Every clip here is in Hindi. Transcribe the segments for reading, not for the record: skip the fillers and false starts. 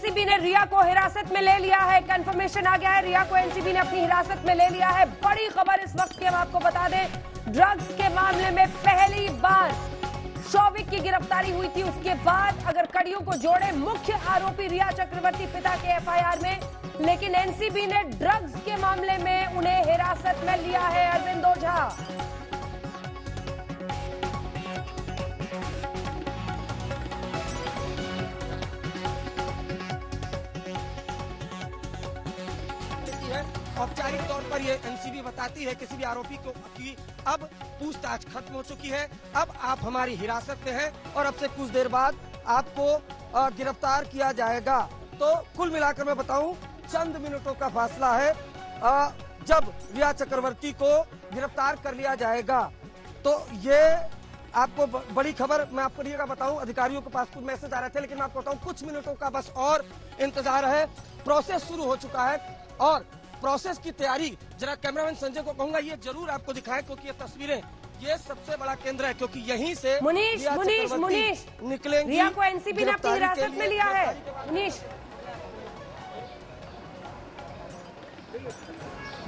एनसीबी ने रिया को हिरासत में ले लिया है। कंफर्मेशन आ गया है, रिया को एनसीबी ने अपनी हिरासत में ले लिया है। बड़ी खबर इस वक्त की हम आपको बता दें, ड्रग्स के मामले में पहली बार शौविक की गिरफ्तारी हुई थी। उसके बाद अगर कड़ियों को जोड़े, मुख्य आरोपी रिया चक्रवर्ती पिता के एफआईआर में, लेकिन एनसीबी ने ड्रग्स के मामले में उन्हें हिरासत में लिया है। अरविंद ओझा, औपचारिक तौर पर ये एनसीबी बताती है किसी भी आरोपी को कि अब पूछताछ खत्म हो चुकी है, अब आप हमारी हिरासत में हैं और अब से कुछ देर बाद आपको गिरफ्तार किया जाएगा। तो कुल मिलाकर मैं बताऊं, चंद मिनटों का फासला है जब रिया चक्रवर्ती को गिरफ्तार कर लिया जाएगा। तो ये आपको बड़ी खबर मैं आपको ये बताऊं, अधिकारियों के पास कुछ मैसेज आ रहे थे, लेकिन मैं आपको बताऊं कुछ मिनटों का बस और इंतजार है। प्रोसेस शुरू हो चुका है और प्रोसेस की तैयारी जरा कैमरामैन संजय को कहूंगा ये जरूर आपको दिखाएं, क्योंकि ये तस्वीरें ये सबसे बड़ा केंद्र है, क्योंकि यहीं से मुनीश निकलेंगी। रिया को एनसीबी ने अपनी हिरासत में लिया है। मुनीश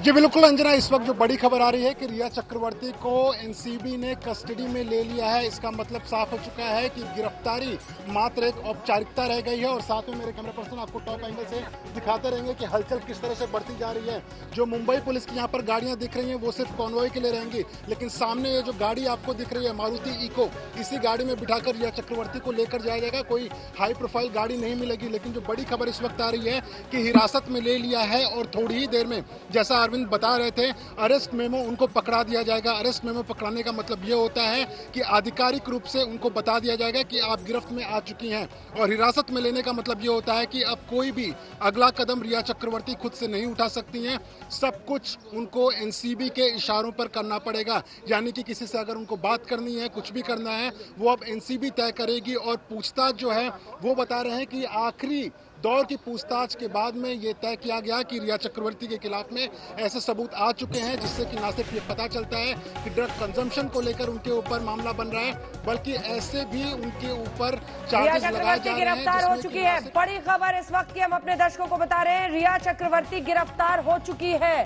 जी बिल्कुल अंजना, इस वक्त जो बड़ी खबर आ रही है कि रिया चक्रवर्ती को एनसीबी ने कस्टडी में ले लिया है। इसका मतलब साफ हो चुका है कि गिरफ्तारी मात्र एक औपचारिकता रह गई है। और साथ में मेरे कैमरा पर्सन आपको टॉप एंगल से दिखाते रहेंगे कि हलचल किस तरह से बढ़ती जा रही है। जो मुंबई पुलिस की यहाँ पर गाड़ियां दिख रही हैं वो सिर्फ कॉन्वॉय के लिए रहेंगी, लेकिन सामने ये जो गाड़ी आपको दिख रही है मारुति इको, इसी गाड़ी में बिठाकर रिया चक्रवर्ती को लेकर जाया जाएगा। कोई हाई प्रोफाइल गाड़ी नहीं मिलेगी। लेकिन जो बड़ी खबर इस वक्त आ रही है कि हिरासत में ले लिया है और थोड़ी ही देर में, जैसा बता रहे थे, अरेस्ट मेमो उनको पकड़ा दिया जाएगा। अरेस्ट मेमो पकड़ाने का मतलब ये होता है कि आधिकारिक रूप से उनको बता दिया जाएगा कि आप गिरफ्त में आ चुकी हैं। और हिरासत में लेने का मतलब ये होता है कि अब कोई भी अगला कदम रिया चक्रवर्ती खुद से नहीं उठा सकती हैं। सब कुछ उनको एनसीबी के इशारों पर करना पड़ेगा। यानी कि किसी से अगर उनको बात करनी है, कुछ भी करना है, वो अब एनसीबी तय करेगी। और पूछताछ जो है वो बता रहे हैं कि आखिरी दौर की पूछताछ के बाद में ये तय किया गया कि रिया चक्रवर्ती के खिलाफ में ऐसे सबूत आ चुके हैं जिससे कि ना सिर्फ ये पता चलता है कि ड्रग कंजम्पशन को लेकर उनके ऊपर मामला बन रहा है, बल्कि ऐसे भी उनके ऊपर चार्जेस लगाए जा रहे हैं। गिरफ्तार हो चुकी है। बड़ी खबर इस वक्त की हम अपने दर्शकों को बता रहे हैं, रिया चक्रवर्ती गिरफ्तार हो चुकी है।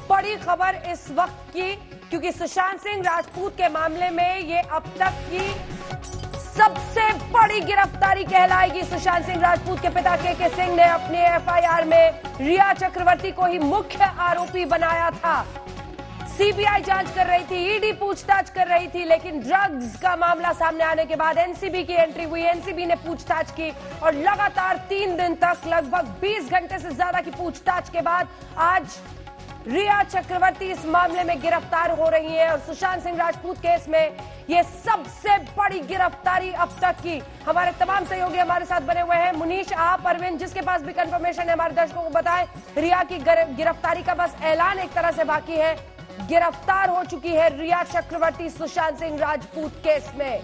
बड़ी खबर इस वक्त की, क्योंकि सुशांत सिंह राजपूत के मामले में ये अब तक की सबसे बड़ी गिरफ्तारी कहलाएगी। सुशांत सिंह राजपूत के पिता के सिंह ने अपने एफआईआर में रिया चक्रवर्ती को ही मुख्य आरोपी बनाया था। सीबीआई जांच कर रही थी, ईडी पूछताछ कर रही थी, लेकिन ड्रग्स का मामला सामने आने के बाद एनसीबी की एंट्री हुई। एनसीबी ने पूछताछ की और लगातार 3 दिन तक लगभग 20 घंटे से ज्यादा की पूछताछ के बाद आज रिया चक्रवर्ती इस मामले में गिरफ्तार हो रही है। और सुशांत सिंह राजपूत केस में ये सबसे बड़ी गिरफ्तारी अब तक की। हमारे तमाम सहयोगी हमारे साथ बने हुए हैं। मुनीश, आप, अरविंद, जिसके पास भी कंफर्मेशन है हमारे दर्शकों को बताएं। रिया की गिरफ्तारी का बस ऐलान एक तरह से बाकी है। गिरफ्तार हो चुकी है रिया चक्रवर्ती सुशांत सिंह राजपूत केस में।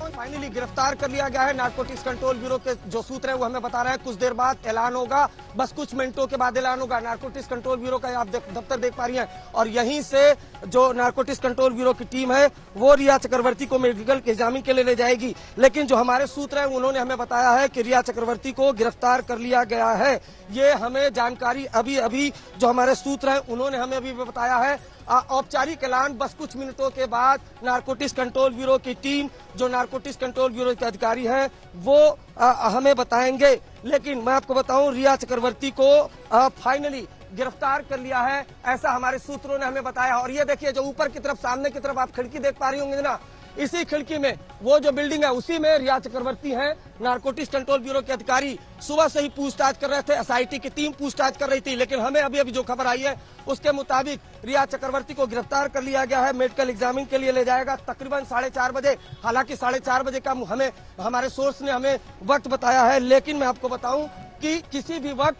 फाइनली गिरफ्तार कर लिया गया है। नारकोटिक्स कंट्रोल ब्यूरो के जो सूत्र है वो हमें बता रहे हैं कुछ देर बाद ऐलान होगा, बस कुछ मिनटों के बाद ऐलान होगा। नारकोटिक्स कंट्रोल ब्यूरो का आप दफ्तर देख पा रही हैं और यहीं से जो नारकोटिक्स कंट्रोल ब्यूरो की टीम है वो रिया चक्रवर्ती को मेडिकल एग्जामिन के लिए ले जाएगी। लेकिन जो हमारे सूत्र है उन्होंने हमें बताया है कि रिया चक्रवर्ती को गिरफ्तार कर लिया गया है। ये हमें जानकारी अभी अभी जो हमारे सूत्र है उन्होंने हमें अभी बताया है। औपचारिक ऐलान बस कुछ मिनटों के बाद नारकोटिक्स कंट्रोल ब्यूरो की टीम, जो नारकोटिक्स कंट्रोल ब्यूरो के अधिकारी हैं, वो हमें बताएंगे। लेकिन मैं आपको बताऊं, रिया चक्रवर्ती को फाइनली गिरफ्तार कर लिया है, ऐसा हमारे सूत्रों ने हमें बताया। और ये देखिए, जो ऊपर की तरफ, सामने की तरफ आप खिड़की देख पा रही होंगे ना, इसी खिड़की में वो जो बिल्डिंग है उसी में रिया चक्रवर्ती हैं। नारकोटिक्स कंट्रोल ब्यूरो के अधिकारी सुबह से ही पूछताछ कर रहे थे, एसआईटी की टीम पूछताछ कर रही थी। लेकिन हमें अभी अभी जो खबर आई है उसके मुताबिक रिया चक्रवर्ती को गिरफ्तार कर लिया गया है, मेडिकल एग्जामिन के लिए ले जाएगा तकरीबन 4:30 बजे। हालांकि 4:30 बजे का हमें हमारे सोर्स ने हमें वक्त बताया है, लेकिन मैं आपको बताऊं कि किसी भी वक्त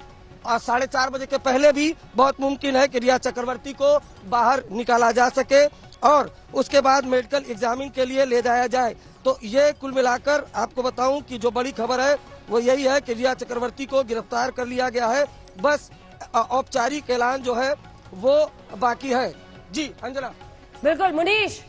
4:30 बजे के पहले भी बहुत मुमकिन है कि रिया चक्रवर्ती को बाहर निकाला जा सके और उसके बाद मेडिकल एग्जामिन के लिए ले जाया जाए। तो ये कुल मिलाकर आपको बताऊं कि जो बड़ी खबर है वो यही है कि रिया चक्रवर्ती को गिरफ्तार कर लिया गया है। बस औपचारिक ऐलान जो है वो बाकी है। जी अंजना। बिल्कुल मुनीश,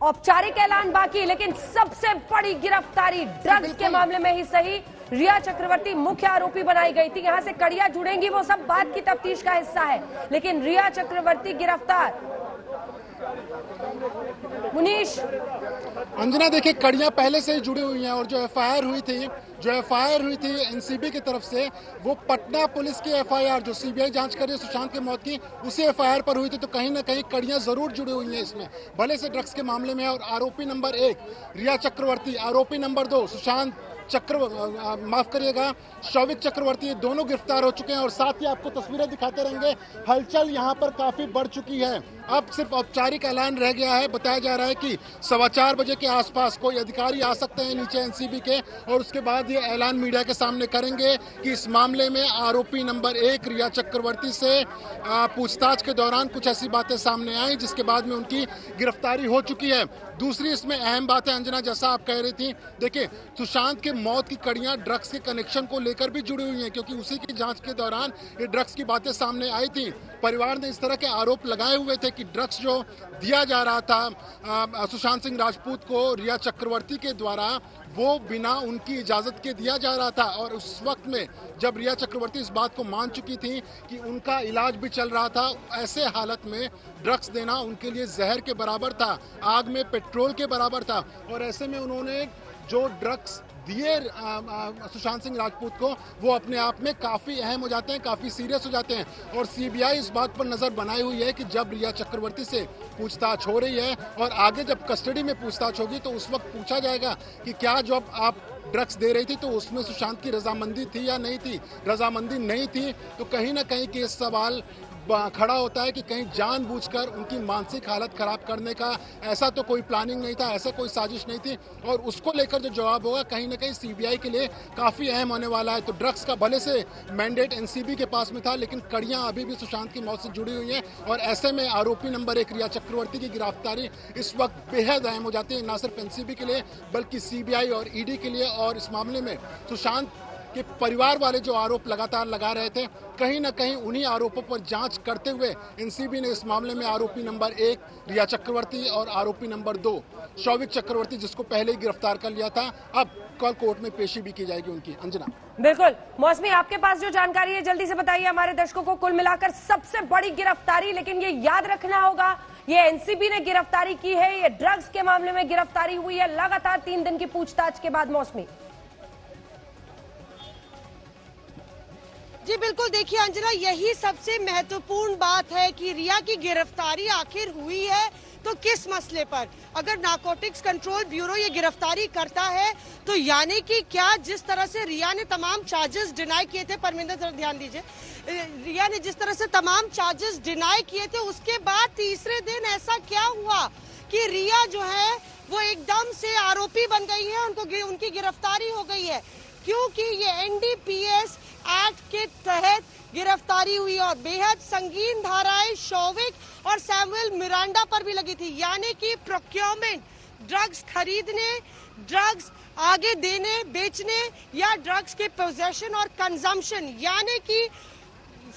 औपचारिक ऐलान बाकी, लेकिन सबसे बड़ी गिरफ्तारी ड्रग्स के मामले में ही सही, रिया चक्रवर्ती मुख्य आरोपी बनाई गई थी। यहां से कड़ियां जुड़ेंगी वो सब बात की तफ्तीश का हिस्सा है, लेकिन रिया चक्रवर्ती गिरफ्तार। मुनीश, अंजना देखिए, कड़ियां पहले से ही जुड़ी हुई हैं और जो एफआईआर हुई थी एनसीबी की तरफ से, वो पटना पुलिस की एफआईआर जो सीबीआई जांच कर रही है सुशांत की मौत की, उसी एफआईआर पर हुई थी। तो कहीं ना कहीं कड़ियां जरूर जुड़ी हुई हैं इसमें, भले से ड्रग्स के मामले में। और आरोपी नंबर 1 रिया चक्रवर्ती, आरोपी नंबर 2 सुशांत शौविक चक्रवर्ती, ये दोनों गिरफ्तार हो चुके हैं। और साथ ही आपको तस्वीरें दिखाते रहेंगे। हलचल यहाँ पर काफी बढ़ चुकी है। अब सिर्फ औपचारिक ऐलान रह गया है। बताया जा रहा है कि 4:15 बजे के आसपास कोई अधिकारी आ सकते हैं नीचे एनसीबी के, और उसके बाद ये ऐलान मीडिया के सामने करेंगे कि इस मामले में आरोपी नंबर 1 रिया चक्रवर्ती से पूछताछ के दौरान कुछ ऐसी बातें सामने आई जिसके बाद में उनकी गिरफ्तारी हो चुकी है। दूसरी इसमें अहम बात है अंजना, जैसा आप कह रही थी, देखिए सुशांत के मौत की कड़ियां ड्रग्स के कनेक्शन को लेकर भी जुड़ी हुई हैं, क्योंकि उसी की जांच के दौरान ये ड्रग्स की बातें सामने आई थी। परिवार ने इस तरह के आरोप लगाए हुए थे कि ड्रग्स जो दिया जा रहा था सुशांत सिंह राजपूत को रिया चक्रवर्ती के द्वारा, वो बिना उनकी इजाजत के दिया जा रहा था। और उस वक्त में जब रिया चक्रवर्ती इस बात को मान चुकी थी कि उनका इलाज भी चल रहा था, ऐसे हालत में ड्रग्स देना उनके लिए जहर के बराबर था, आग में पेट्रोल के बराबर था। और ऐसे में उन्होंने जो ड्रग्स दिए सुशांत सिंह राजपूत को, वो अपने आप में काफी अहम हो जाते हैं, काफी सीरियस हो जाते हैं। और सीबीआई इस बात पर नजर बनाई हुई है कि जब रिया चक्रवर्ती से पूछताछ हो रही है और आगे जब कस्टडी में पूछताछ होगी तो उस वक्त पूछा जाएगा कि क्या जब आप ड्रग्स दे रही थी तो उसमें सुशांत की रजामंदी थी या नहीं थी। रजामंदी नहीं थी तो कहीं ना कहीं के सवाल खड़ा होता है कि कहीं जानबूझकर उनकी मानसिक हालत खराब करने का ऐसा तो कोई प्लानिंग नहीं था, ऐसा कोई साजिश नहीं थी। और उसको लेकर जो जवाब होगा कहीं ना कहीं सीबीआई के लिए काफी अहम होने वाला है। तो ड्रग्स का भले से मैंडेट एनसीबी के पास में था, लेकिन कड़ियां अभी भी सुशांत की मौत से जुड़ी हुई हैं। और ऐसे में आरोपी नंबर 1 रिया चक्रवर्ती की गिरफ्तारी इस वक्त बेहद अहम हो जाती है, न सिर्फ एनसीबी के लिए बल्कि सीबीआई और ईडी के लिए। और इस मामले में सुशांत कि परिवार वाले जो आरोप लगातार लगा रहे थे, कहीं ना कहीं उन्हीं आरोपों पर जांच करते हुए एनसीबी ने इस मामले में आरोपी नंबर 1 रिया चक्रवर्ती और आरोपी नंबर 2 शौविक चक्रवर्ती, जिसको पहले ही गिरफ्तार कर लिया था, अब कल कोर्ट में पेशी भी की जाएगी उनकी। अंजना, बिल्कुल। मौसमी, आपके पास जो जानकारी है जल्दी से बताइए हमारे दर्शकों को। कुल मिलाकर सबसे बड़ी गिरफ्तारी, लेकिन ये याद रखना होगा, ये एनसीबी ने गिरफ्तारी की है, ये ड्रग्स के मामले में गिरफ्तारी हुई है लगातार 3 दिन की पूछताछ के बाद। मौसमी जी बिल्कुल, देखिए अंजना, यही सबसे महत्वपूर्ण बात है कि रिया की गिरफ्तारी आखिर हुई है तो किस मसले पर। अगर नारकोटिक्स कंट्रोल ब्यूरो ये गिरफ्तारी करता है तो यानी कि क्या जिस तरह से रिया ने तमाम चार्जेस डिनाई किए थे, परमिंदर जरा ध्यान दीजिए, रिया ने जिस तरह से तमाम चार्जेस डिनाई किए थे, उसके बाद तीसरे दिन ऐसा क्या हुआ कि रिया जो है वो एकदम से आरोपी बन गई है, उनकी गिरफ्तारी हो गई है, क्योंकि ये एनडीपीएस एक्ट के तहत गिरफ्तारी हुई और बेहद संगीन धाराएं शौविक और सैमुअल मिरांडा पर भी लगी थी। यानी कि प्रोक्योरमेंट, ड्रग्स खरीदने, ड्रग्स आगे देने, बेचने, या ड्रग्स के पोजेशन और कंजम्पशन। यानी कि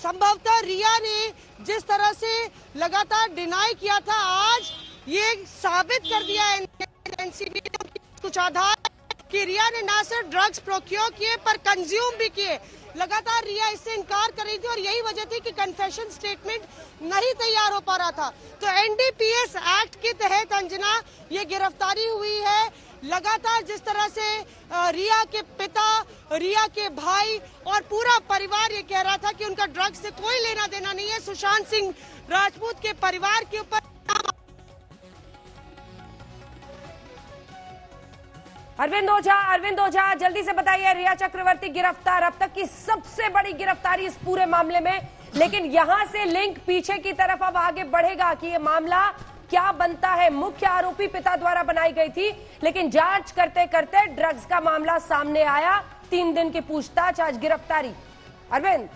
संभवतः रिया ने जिस तरह से लगातार डिनाई किया था, आज ये साबित कर दिया एनसीबी ने कुछ आधार कि रिया ने ना सिर्फ ड्रग्स प्रोक्योर किए पर कंज्यूम भी किए। लगातार रिया इससे इनकार कर रही थी और यही वजह थी कि कन्फेशन स्टेटमेंट नहीं तैयार हो पा रहा था। तो एनडीपीएस एक्ट के तहत अंजना ये गिरफ्तारी हुई है। लगातार जिस तरह से रिया के पिता, रिया के भाई और पूरा परिवार ये कह रहा था कि उनका ड्रग्स से कोई लेना देना नहीं है, सुशांत सिंह राजपूत के परिवार के ऊपर। अरविंद ओझा जल्दी से बताइए, रिया चक्रवर्ती गिरफ्तार, अब तक की सबसे बड़ी गिरफ्तारी इस पूरे मामले में, लेकिन यहां से लिंक पीछे की तरफ अब आगे बढ़ेगा कि ये मामला क्या बनता है। मुख्य आरोपी पिता द्वारा बनाई गई थी, लेकिन जांच करते करते ड्रग्स का मामला सामने आया, 3 दिन की पूछताछ, आज गिरफ्तारी। अरविंद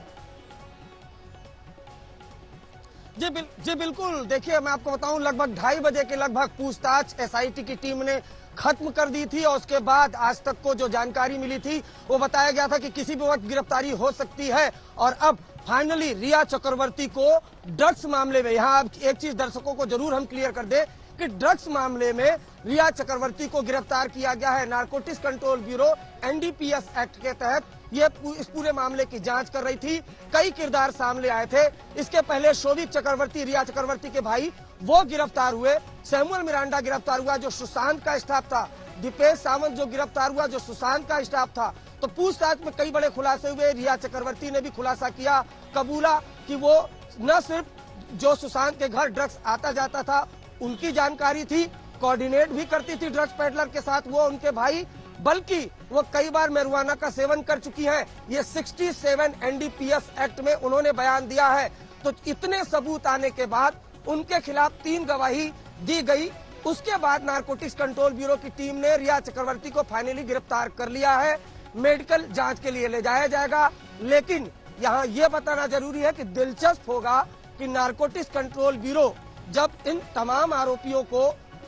जी बिल्कुल, देखिए मैं आपको बताऊं, लगभग 2:30 बजे के लगभग पूछताछ एसआईटी की टीम ने खत्म कर दी थी। और उसके बाद आज तक को जो जानकारी मिली थी वो बताया गया था कि किसी भी वक्त गिरफ्तारी हो सकती है। और अब फाइनली रिया चक्रवर्ती को ड्रग्स मामले में, यहाँ एक चीज दर्शकों को जरूर हम क्लियर कर दे कि ड्रग्स मामले में रिया चक्रवर्ती को गिरफ्तार किया गया है। Narcotics control bureau NDPS act के तहत ये इस पूरे मामले की जांच कर रही थी। कई किरदार सामने आए थे। इसके पहले शोभित चक्रवर्ती, रिया चक्रवर्ती के भाई, वो गिरफ्तार हुए। सैमुअल मिरांडा गिरफ्तार हुआ जो सुशांत का स्टाफ था। दीपेश सावंत जो गिरफ्तार हुआ जो सुशांत का स्टाफ था। तो पूछताछ में कई बड़े खुलासे हुए। रिया चक्रवर्ती ने भी खुलासा किया, कबूला कि वो न सिर्फ जो सुशांत के घर ड्रग्स आता जाता था उनकी जानकारी थी, कोऑर्डिनेट भी करती थी ड्रग्स पेडलर के साथ वो उनके भाई, बल्कि वो कई बार marijuana का सेवन कर चुकी है। ये 67 एनडीपीएस एक्ट में उन्होंने बयान दिया है। तो इतने सबूत आने के बाद उनके खिलाफ 3 गवाही दी गई। उसके बाद नारकोटिक्स कंट्रोल ब्यूरो की टीम ने रिया चक्रवर्ती को फाइनली गिरफ्तार कर लिया है। मेडिकल जांच के लिए ले जाया जाएगा। लेकिन यहाँ ये बताना जरूरी है कि दिलचस्प होगा कि नारकोटिक्स कंट्रोल ब्यूरो जब इन तमाम आरोपियों को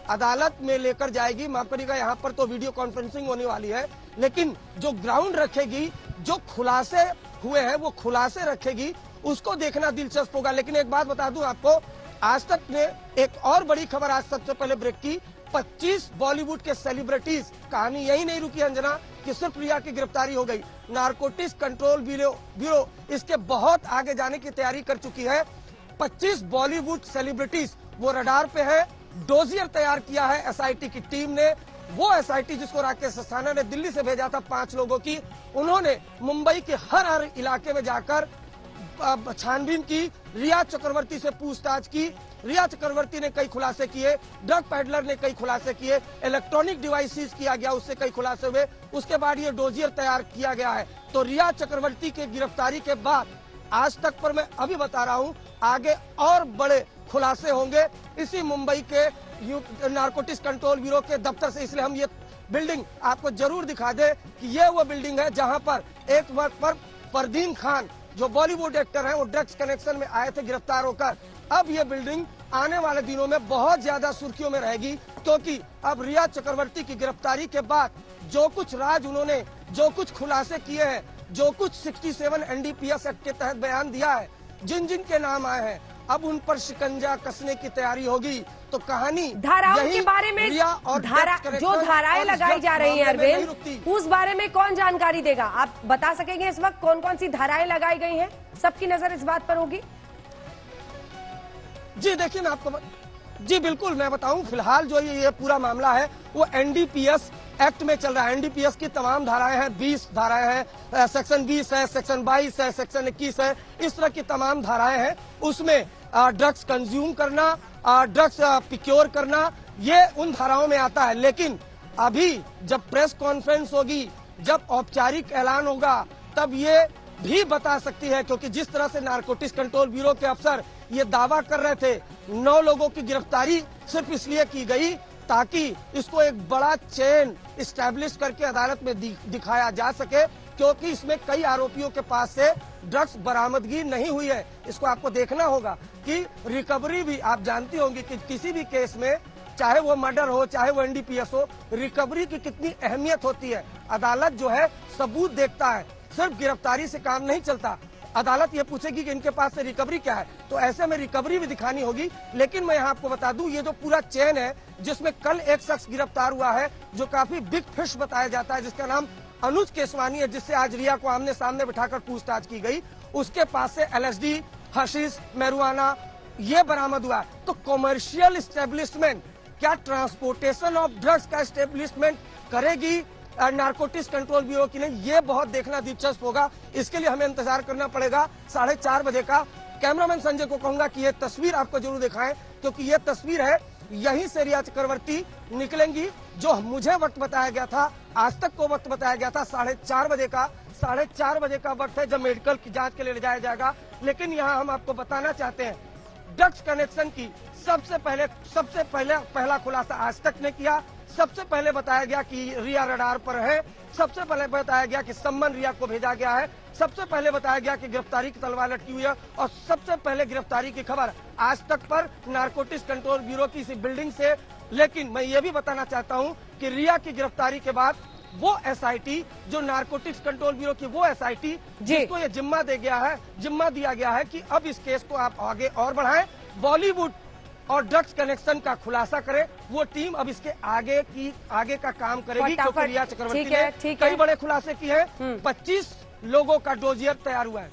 अदालत में लेकर जाएगी, माफ करिएगा यहाँ पर तो वीडियो कॉन्फ्रेंसिंग होने वाली है, लेकिन जो ग्राउंड रखेगी, जो खुलासे हुए हैं वो खुलासे रखेगी, उसको देखना दिलचस्प होगा। लेकिन एक बात बता दूं आपको, आज तक ने एक और बड़ी खबर आज सबसे पहले ब्रेक की। 25 बॉलीवुड के सेलिब्रिटीज, कहानी यही नहीं रुकी अंजना कि सिर्फ रिया की गिरफ्तारी हो गई। नारकोटिक्स कंट्रोल ब्यूरो इसके बहुत आगे जाने की तैयारी कर चुकी है। 25 बॉलीवुड सेलिब्रिटीज वो रडार पे है। डोजियर तैयार किया है एसआईटी की टीम ने। वो एसआईटी जिसको राकेश अस्थाना ने दिल्ली से भेजा था 5 लोगों की, उन्होंने मुंबई के हर इलाके में जाकर छानबीन की, रिया चक्रवर्ती से पूछताछ की। रिया चक्रवर्ती ने कई खुलासे किए, ड्रग पेडलर ने कई खुलासे किए, इलेक्ट्रॉनिक डिवाइसेस किया गया, उससे कई खुलासे हुए। उसके बाद ये डोजियर तैयार किया गया है। तो रिया चक्रवर्ती के गिरफ्तारी के बाद आज तक पर मैं अभी बता रहा हूं, आगे और बड़े खुलासे होंगे इसी मुंबई के नारकोटिक्स कंट्रोल ब्यूरो के दफ्तर से। इसलिए हम ये बिल्डिंग आपको जरूर दिखा दे कि ये वो बिल्डिंग है जहां पर एक वक्त पर फरदीन खान जो बॉलीवुड एक्टर हैं वो ड्रग्स कनेक्शन में आए थे गिरफ्तार होकर। अब ये बिल्डिंग आने वाले दिनों में बहुत ज्यादा सुर्खियों में रहेगी, क्योंकि अब रिया चक्रवर्ती की गिरफ्तारी के बाद जो कुछ राज उन्होंने, जो कुछ खुलासे किए हैं, जो कुछ 67 एनडीपीएस एक्ट के तहत बयान दिया है, जिन जिन के नाम आए हैं, अब उन पर शिकंजा कसने की तैयारी होगी। तो कहानी धाराओं के बारे में जो धाराएं लगाई जा रही हैं अरविंद, उस बारे में कौन जानकारी देगा? आप बता सकेंगे इस वक्त कौन कौन सी धाराएं लगाई गई हैं? सबकी नजर इस बात पर होगी। जी देखिए, मैं आपको जी बिल्कुल मैं बताऊं, फिलहाल जो ये पूरा मामला है वो एनडीपीएस एक्ट में चल रहा है। एनडीपीएस की तमाम धाराएं हैं, 20 धाराएं हैं, सेक्शन 20 है, सेक्शन 22 है, सेक्शन 21 है, इस तरह की तमाम धाराएं हैं। उसमें ड्रग्स कंज्यूम करना, ड्रग्स प्रोक्योर करना, ये उन धाराओं में आता है। लेकिन अभी जब प्रेस कॉन्फ्रेंस होगी, जब औपचारिक ऐलान होगा, तब ये भी बता सकती है, क्योंकि जिस तरह से नारकोटिक्स कंट्रोल ब्यूरो के अफसर ये दावा कर रहे थे 9 लोगों की गिरफ्तारी सिर्फ इसलिए की गई ताकि इसको एक बड़ा चेन इस्टेब्लिश करके अदालत में दिखाया जा सके, क्योंकि इसमें कई आरोपियों के पास से ड्रग्स बरामदगी नहीं हुई है। इसको आपको देखना होगा कि रिकवरी भी, आप जानती होंगी कि किसी भी केस में, चाहे वो मर्डर हो चाहे वो एनडीपीएस हो, रिकवरी की कितनी अहमियत होती है। अदालत जो है सबूत देखता है, सिर्फ गिरफ्तारी से काम नहीं चलता। अदालत ये पूछेगी कि इनके पास से रिकवरी क्या है, तो ऐसे में रिकवरी भी दिखानी होगी। लेकिन मैं यहाँ आपको बता दूं, ये जो पूरा चेन है, जिसमें कल एक शख्स गिरफ्तार हुआ है जो काफी बिग फिश बताया जाता है, जिसका नाम अनुज केसवानी है, जिससे आज रिया को आमने सामने बिठाकर पूछताछ की गई। उसके पास से एलएसडी, हशीश, marijuana ये बरामद हुआ। तो कॉमर्शियल इस्टेब्लिशमेंट क्या ट्रांसपोर्टेशन ऑफ ड्रग्स का इस्टेब्लिशमेंट करेगी नारकोटिक्स कंट्रोल ब्यूरो की नहीं, ये बहुत देखना दिलचस्प होगा। इसके लिए हमें इंतजार करना पड़ेगा 4:30 बजे का। कैमरामैन संजय को कहूंगा कि ये तस्वीर आपको जरूर दिखाएं, क्योंकि ये तस्वीर है, यहीं से रिया चक्रवर्ती निकलेंगी। जो मुझे वक्त बताया गया था, आज तक को वक्त बताया गया था 4:30 बजे का, 4:30 बजे का वक्त है जब मेडिकल की जांच के लिए ले जाया जाएगा। लेकिन यहाँ हम आपको बताना चाहते हैं, ड्रग्स कनेक्शन की सबसे पहले पहला खुलासा आज तक ने किया। सबसे पहले बताया गया कि रिया रडार पर है, सबसे पहले बताया गया कि सम्मन रिया को भेजा गया है, सबसे पहले बताया गया कि गिरफ्तारी की तलवार लटकी हुई है, और सबसे पहले गिरफ्तारी की खबर आज तक पर नारकोटिक्स कंट्रोल ब्यूरो की इसी बिल्डिंग से। लेकिन मैं ये भी बताना चाहता हूं कि रिया की गिरफ्तारी के बाद वो एसआईटी, जो नारकोटिक्स कंट्रोल ब्यूरो की वो एसआईटी, जिसको ये जिम्मा दिया गया है कि अब इस केस को आप आगे और बढ़ाएं। बॉलीवुड और ड्रग्स कनेक्शन का खुलासा करे। वो टीम अब इसके आगे का काम करेगी, क्योंकि रिया चक्रवर्ती ने कई बड़े खुलासे किए हैं। 25 लोगों का डोजियर तैयार हुआ है।